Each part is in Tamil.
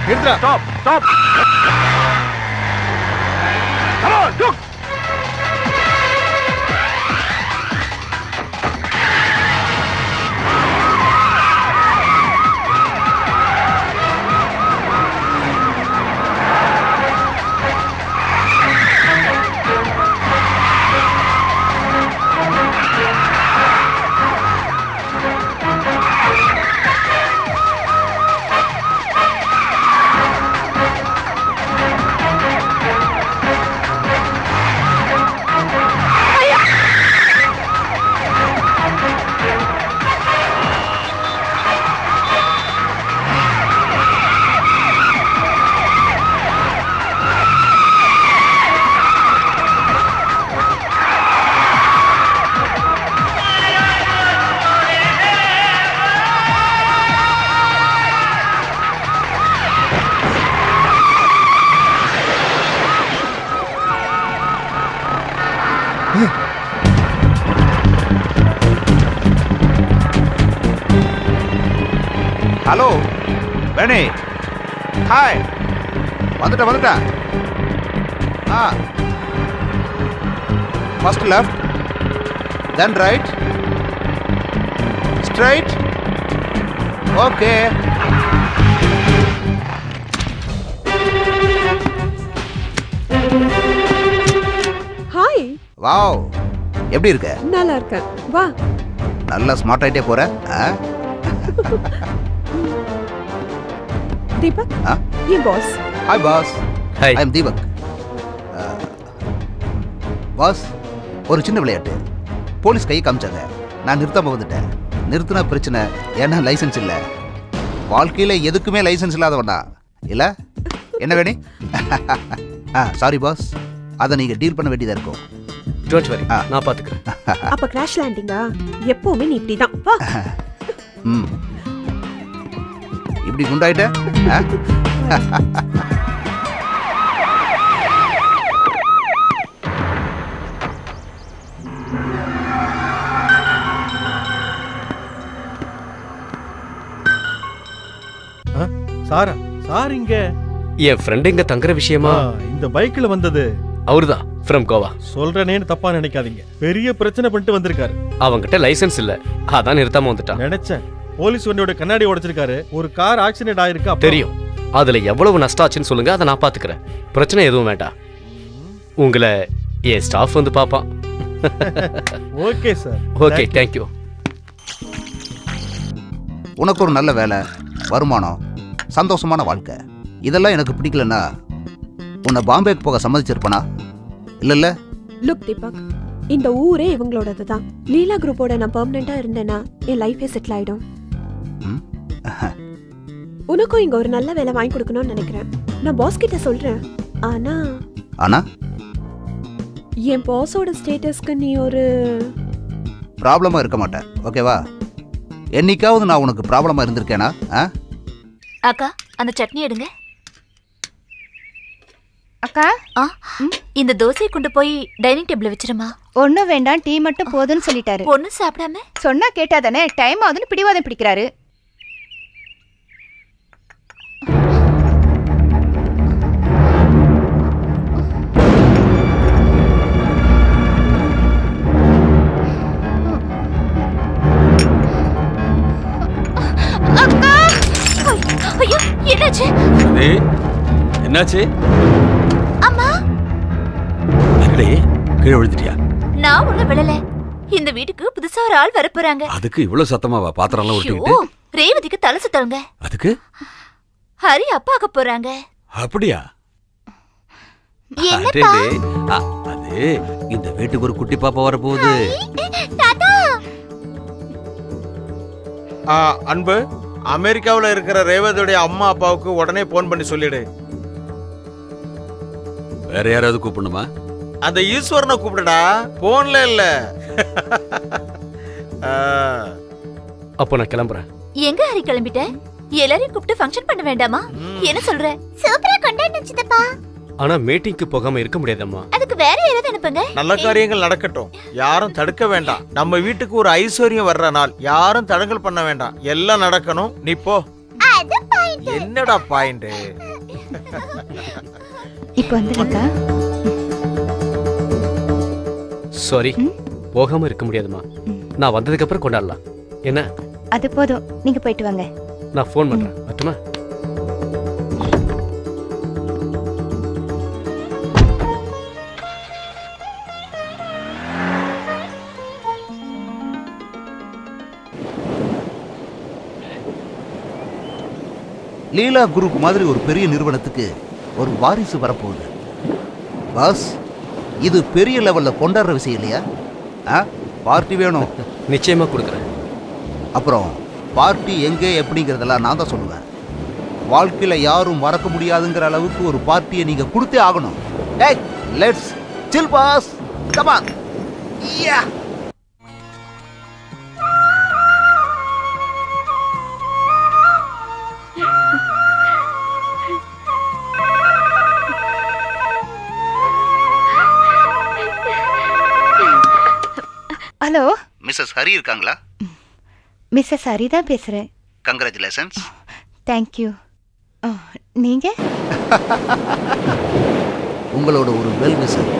நிறுத்துடா. Stop stop. Come on look. Hello வேணே, ஹாய். வந்துட்டேன். First left, then right, straight. Okay. Hi. Wow, எப்படி இருக்க? நல்லா இருக்கேன். வா. நல்லா ஸ்மார்ட் ஆயிட்டே போற. தீபக், ये boss. Hi boss. Hi. I am Deepak. Boss, ஒரு சின்ன விளையாட்டு. போலீஸ் கையை காமிச்சாங்க, நான் நிறுத்தாம வந்துட்டேன். நிறுத்தினா பிரச்சனை, ஏன்னா லைசன்ஸ் இல்லை. வாழ்க்கையில் எதுக்குமே லைசன்ஸ் இல்லாதவனா இல்லை? என்ன வேணே? சாரி பாஸ், அதை நீங்கள் டீல் பண்ண வேண்டியதாக இருக்கும். டோன்ட் வரி, நான் பார்த்துக்கிறேன். அப்போ கிராஷ் லேண்டிங்கா? எப்பவுமே நீ இப்படி தான். வா. இப்படி குண்டாயிட்ட? சாரா, சார் இங்க என் ஃப்ரெண்ட் இங்க தங்குற விஷயமா இந்த பைக்ல வந்தது அவர்தான், ஃப்ரம் கோவா. சொல்றேனேன்னு தப்பா நினைக்காதீங்க, பெரிய பிரச்சனை பண்ணிட்டு வந்திருக்காரு. அவங்கிட்ட லைசென்ஸ் இல்ல, அதான் நிறுத்தாம வந்துட்டான். நினைச்சேன். போலீஸ் வண்டியோட கண்ணாடி உடைச்சிருக்காரு. ஒரு கார் ஆக்சிடென்ட் ஆயிருக்கு. தெரியும். அதுல எவ்வளவு நஷ்டம் ஆச்சுன்னு சொல்லுங்க, அதை நான் பாத்துக்கிறேன். பிரச்சனை எதுவும் வேண்டாம். உங்களை என் ஸ்டாஃப் வந்து பாப்பான். Okay sir. Okay, thank you. உனக்கு ஒரு நல்ல வேலை, வருமானம், சந்தோஷமான வாழ்க்கை, இதெல்லாம் எனக்கு பிடிக்கலன்னா உன்னை பாம்பேக்கு போக சம்மதிச்சிருப்பனா? இல்ல. லுக் தீபக், இந்த ஊரே இவங்களோடது தான். லீலா குரூப்போட நான் பெர்மனண்டா இருந்தேன்னா என் லைஃபே செட்டில் ஆயிடும். உனக்கும் இங்க ஒரு நல்ல வேலை வாங்கி கொடுக்கணும்னு நினைக்கிறேன். நான் பாஸ் கிட்ட சொல்றேன். ஆனா என் பாஸோட ஸ்டேட்டஸ்க்கு நீ ஒரு ப்ராப்ளமா இருக்க மாட்டேன். ஓகேவா? என்னைக்காவது நான் உனக்கு ப்ராப்ளமா இருந்திருக்கேனா? அக்கா, அந்த சட்னி எடுங்க. அக்கா, இந்த தோசையை கொண்டு போய் டைனிங் டேபிள்ல வச்சிருமா. ஒன்னும் வேண்டாம், டீ மட்டும் போதுன்னு சொல்லிட்டாரு. ஒன்னும் சாப்பிடாம சொன்னா கேட்டாதானே? டைம் ஆகுதுன்னு பிடிவாதம் பிடிக்கிறாரு. ஐயோ, என்னாச்சு? என்னாச்சு? அம்மா, அடே, கீழே விழுந்துட்டியா? நான் ஒண்ணு விழல. இந்த வீட்டுக்கு புதுசா ஒரு ஆள் வர போறாங்க. அதுக்கு இவ்வளவு சத்தமாவா? பாத்திரம் எல்லாம் உருட்டிட்டு. ரேவதிக்கு தலை சுத்தவங்க. அதுக்கு ஹரி அப்பாக்க போறாங்க. அப்படியா? என்னப்பா? அது இந்த வீட்டுக்கு ஒரு குட்டி பாப்பா வர போகுது. தாத்தா. அன்பு, அமெரிக்காவில் இருக்கிற ரேவதியுடைய அம்மா அப்பாவுக்கு உடனே போன் பண்ணி சொல்லிடு. வேற யாராவது கூப்பிடணுமா? அந்த ஈஸ்வரனை கூப்பிடுடா, போன்ல இல்ல. அப்போ நான் கிளம்புறேன். எங்க ஹரி கிளம்பிட்ட? எல்லாரையும் கூப்பிட்டு ஃபங்க்ஷன் பண்ண வேண்டாமா? என்ன சொல்ற? சூப்பரா கொண்டாடினு சித்தப்பா. ஆனா மீட்டிங்க்கு போகாம இருக்க முடியாதம்மா. அதுக்கு வேற யாராவது அனுப்புங்க. நல்ல காரியங்கள் நடக்கட்டும், யாரும் தடுக்க வேண்டாம். நம்ம வீட்டுக்கு ஒரு ஐஸ்வர்யம் வர்ற நாள், யாரும் தடங்கல் பண்ண வேண்டாம். எல்லாம் நடக்கணும். நீ போ. என்னடா பாயிண்ட்? இப்போ வந்துருக்கா? சாரி, போகாம இருக்க முடியாதுமா. நான் வந்ததுக்கு அப்புறம் கொண்டாடலாம். என்ன? அது போதும், நீங்க போயிட்டு வாங்க. நான் ஃபோன் பண்றேன். மட்டுமா? லீலா குரூப் மாதிரி ஒரு பெரிய நிறுவனத்துக்கு ஒரு வாரிசு வரப்போகுது. பாஸ், இது பெரிய லெவல்ல கொண்டாடுற விஷயம் இல்லையா? பார்ட்டி வேணும். நிச்சயமா கொடுக்குறேன். அப்புறம் பார்ட்டி எங்கே எப்படிங்கிறதெல்லாம் நான் தான் சொல்லுவேன். வாழ்க்கையில் யாரும் மறக்க முடியாதுங்கிற அளவுக்கு ஒரு பார்ட்டியை நீங்கள் கொடுத்தே ஆகணும். ஏய், let's chill boss, come on. Yeah. Hello, Mrs Hari இருக்காங்களா? மிஸ்ஸஸ் ஹரி தான் பேசுறேன். கங்க்ராச்சுலேஷன்ஸ். தேங்க்யூ. நீங்க? உங்களோட ஒரு வெல் விஷர்.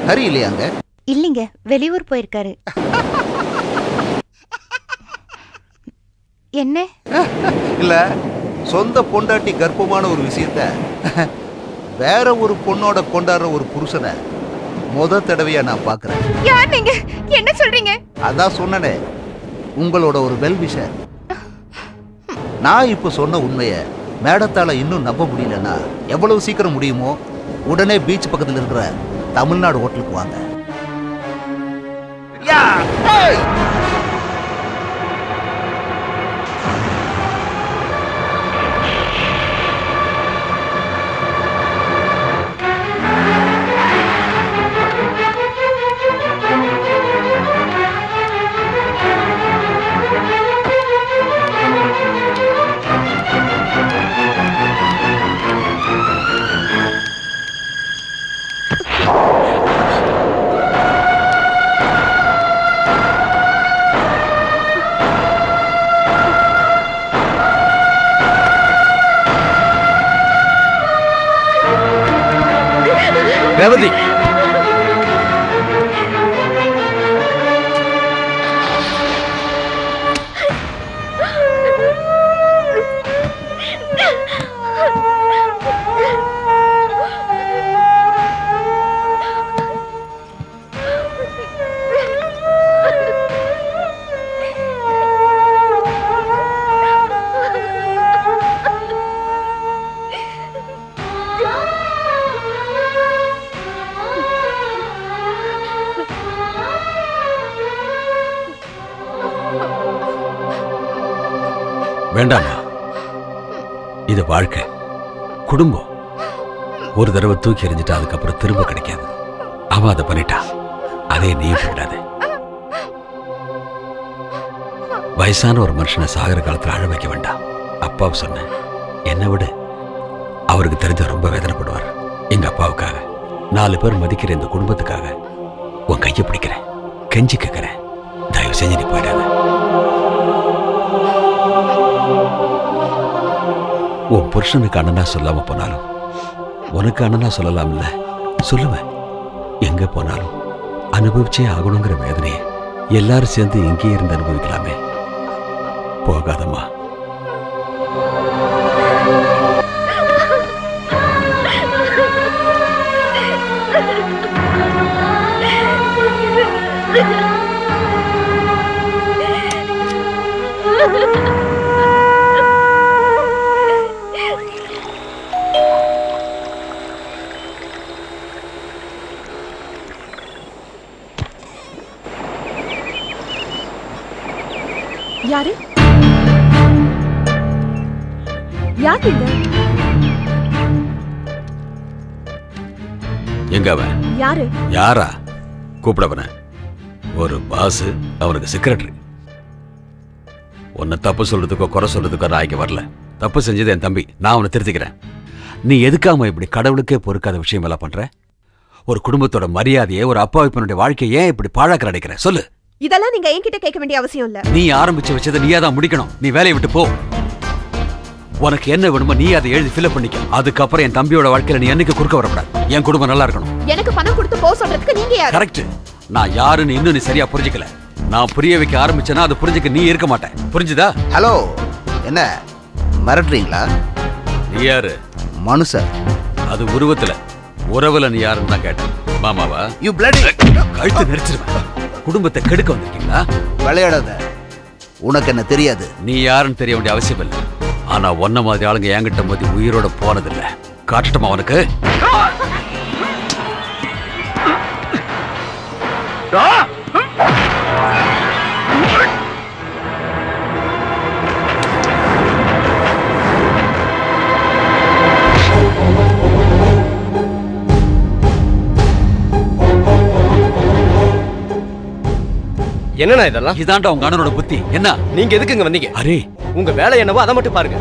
ஹரி இல்லையாங்க? இல்லைங்க, வெளியூர் போயிருக்காரு. என்ன? இல்ல, சொந்த பொண்டாட்டி கர்ப்பமான ஒரு விஷயத்த வேற ஒரு பொண்ணோட கொண்டாடுற ஒரு புருஷனை முத தடவையா நான் பாக்குறேன். யார் நீங்க? என்ன சொல்றீங்க? அதான் சொன்னனே, உங்களோட ஒரு வெல் விஷர். நான் இப்ப சொன்ன உண்மைய மேடத்தால இன்னும் நம்ப முடியலன்னா எவ்வளவு சீக்கிரம் முடியுமோ உடனே பீச் பக்கத்துல இருக்கிற தமிழ்நாடு ஹோட்டலுக்கு வாங்க. ரேவதி, வேண்டாமா? இது வாழ்க்கை, குடும்பம். ஒரு தடவை தூக்கி எறிஞ்சிட்டா அதுக்கப்புறம் திரும்ப கிடைக்காது. அவன் அதை பண்ணிட்டா, அதே நீ பண்ணாது. வயசான ஒரு மனுஷனை சாகர காலத்தில் அழ வைக்க வேண்டாம். அப்பாவை சொன்னேன், என்னை விட அவருக்கு தெரிஞ்ச ரொம்ப வேதனைப்படுவார். எங்க அப்பாவுக்காக, 4 பேர் மதிக்கிற இந்த குடும்பத்துக்காக உன் கையை பிடிக்கிறேன், கெஞ்சி கேட்கிறேன், தயவு செஞ்சு நீ போயிடாத. உன் புருஷனுக்கு அண்ணனா சொல்லாம போனாலும் உனக்கு அண்ணனா சொல்லலாம்ல, சொல்லுவேன். எங்க போனாலும் அனுபவிச்சே ஆகணுங்கிற வேதனையை எல்லாரும் சேர்ந்து எங்கே இருந்து அனுபவிக்கலாமே. போகாதம்மா. யாரு? யார் நீங்க? எங்க அவன்? யாரு? யாரா? கூப்பிடவன ஒரு பாஸ், அவனுக்கு செக்ரட்டரி. உன்னை தப்பு சொல்றதுக்கோ குறை சொல்றதுக்கோ நான் இங்க வரல. தப்பு செஞ்சது என் தம்பி, நான் அவனை திருத்திக்கிறேன். நீ எதுக்காம இப்படி கடவுளுக்கே பொறுக்காத விஷயம் எல்லாம் பண்ற? ஒரு குடும்பத்தோட மரியாதையை, ஒரு அப்பா வைப்பனுடைய வாழ்க்கையை ஏன் இப்படி பாழாக்க நினைக்கிற? சொல்லு. இதெல்லாம் நீங்க என்கிட்ட கேட்க வேண்டிய அவசியம் இல்ல. நீ ஆரம்பிச்சு வச்சதை நீயா தான் முடிக்கணும். நீ வேலையை விட்டு போ. உனக்கு என்ன வேணுமோ நீ அதை எழுதி ஃபில் பண்ணிக்க. அதுக்கப்புறம் என் தம்பியோட வாழ்க்கையில நீ என்னைக்கு குறுக்க வரக்கூடாது. என் குடும்பம் நல்லா இருக்கணும். எனக்கு பணம் கொடுத்து போக சொல்றதுக்கு நீங்க யாரு? கரெக்ட். நான் யாருன்னு இன்னும் நீ சரியா புரிஞ்சுக்கல. நான் புரிய வைக்க ஆரம்பிச்சேன்னா அது புரிஞ்சுக்க நீ இருக்க மாட்டேன். புரிஞ்சுதா? ஹலோ, என்ன மிரட்டுறீங்களா? நீ யாரு? மனுஷன். அது உருவத்துல, உறவுல நீ யாருன்னு தான் கேட்டேன். மாமாவா? You bloody. கழுத்து நெரிச்சிருவேன். குடும்பத்தை கெடுக்க வந்திருக்கீங்களா? விளையாடாத. உனக்கு என்ன தெரியாது. நீ யாருன்னு தெரிய வேண்டிய அவசியம் இல்லை. ஆனா ஒன்ன மாதிரி ஆளுங்க என்கிட்ட மோதி உயிரோட போனதில்ல. காட்டட்டுமா உனக்கு? என்னண்ணா இதெல்லாம்? இதாண்டா உங்க அண்ணனோட புத்தி. என்ன நீங்க எதுக்கு இங்க வந்தீங்க? அரே, உங்க வேலை என்னவோ அதை மட்டும் பாருங்க.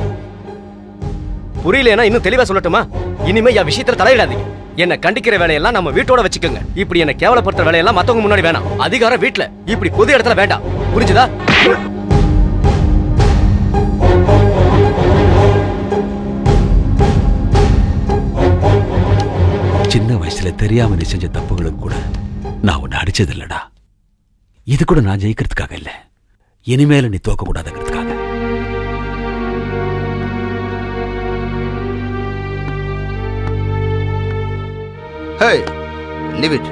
புரியலனா இன்னும் தெளிவா சொல்லட்டுமா? இனிமே என் விஷயத்துல தலையிடாதீங்க. என்ன கண்டிக்கிற வேலையெல்லாம் நம்ம வீட்டோட வச்சுக்கோங்க. இப்படி என்ன கேவலப்படுத்துற வேலையெல்லாம் மத்தவங்க முன்னாடி வேணாம். அதிகாரம் வீட்டுல, இப்படி பொது இடத்துல வேண்டாம். புரிஞ்சுதா? சின்ன வயசுல தெரியாம நீ செஞ்ச தப்புகளுக்கு கூட நான் உன்னை அடிச்சது இல்லடா. இது கூட நான் ஜெயிக்கிறதுக்காக இல்ல, இனிமேல நீ தோக்க கூடாதுங்கிறதுக்காக. Hey, leave it.